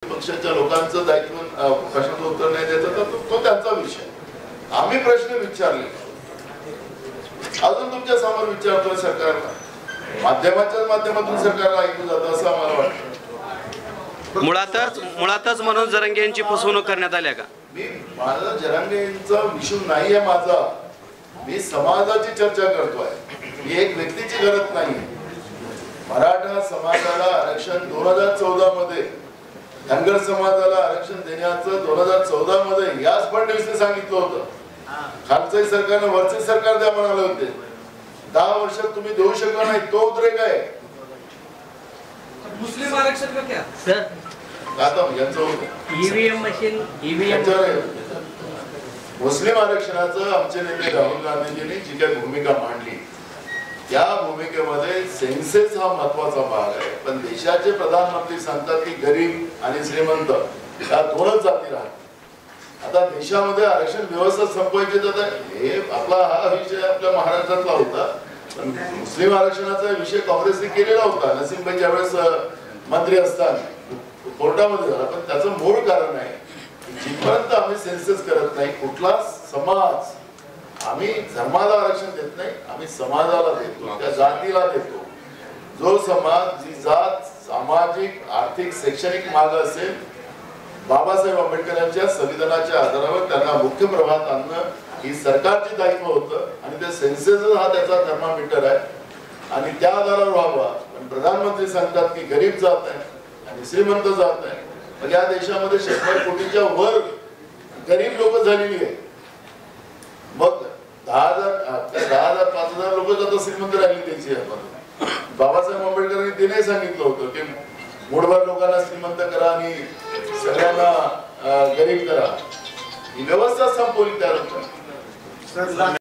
पक्षाच्या लोकांचं दायित्व प्रश्नाचं उत्तर नाही द्यायचं तर तो त्यांचा विषय. आम्ही प्रश्न विचारले, अजून तुमच्या समोर विचारतोय सरकारला, माध्यमाच्या माध्यमातून सरकारला ऐकू जातं असं आम्हाला वाटतं. मुळातच मनोज जरांगे यांची फसवणूक करण्यात आली का? मी माझा जरांगेंचा विषय नाही आहे माझा, मी समाजाची चर्चा करतोय. ही एक व्यक्तीची गरज नाही. मराठा समाजाला आरक्षण 2014 मध्ये, धनगर समाजाला आरक्षण देण्याचं 2014 मध्ये याच फडणवीसने सांगितलं होतं. खालचंही सरकारने वरचे सरकार द्या म्हणाले होते. 10 वर्षात तुम्ही देऊ शकला नाही, तो उद्रेक आहे. मुस्लिम आरक्षण का क्या सर? आता यांचं होतं ईव्हीएम मशीन, ईव्हीएम मुस्लिम आरक्षणाचं आमचे नेते राहुल गांधीजींनी जी काही भूमिका मांडली, त्या भूमिकेमध्ये सेन्सेस हा महत्वाचा भाग आहे. पण देशाचे प्रधानमंत्री सांगतात की गरीब आणि श्रीमंत या दोनच जाती राहतात. आता देशामध्ये आरक्षण व्यवस्था संपवायची तर हे आपला हा विषय आपल्या महाराष्ट्रातला होता. पण मुस्लिम आरक्षणाचा विषय काँग्रेसने केलेला होता. नसीमभाई ज्यावेळेस मंत्री असताना कोर्टामध्ये झाला. पण त्याचं मूळ कारण आहे, जिथपर्यंत आम्ही सेन्सेस करत नाही, कुठला समाज, आम्ही धर्माला आरक्षण देत नाही, आम्ही समाजाला देतो, त्या जातीला देतो. जो समाज, जी जात सामाजिक, आर्थिक, शैक्षणिक माग असेल, बाबासाहेब आंबेडकरांच्या संविधानाच्या आधारावर त्यांना मुख्य प्रवाहात आणणं ही सरकारची दायित्व होतं. आणि त्या सेन्सेस हा त्याचा थर्मामीटर आहे आणि त्या आधारावर व्हावा. पण प्रधानमंत्री सांगतात की गरीब जात आहे आणि श्रीमंत जात आहे. मग या देशामध्ये 100 कोटीच्या वर गरीब लोक झालेली आहे. मग 10,000 5,000 लोक आता श्रीमंत राहिली त्याची. बाबासाहेब आंबेडकरांनी ते नाही सांगितलं होतं की मूठभर लोकांना श्रीमंत करा आणि सगळ्यांना गरीब करा. ही व्यवस्था संपवली त्या लोकांनी.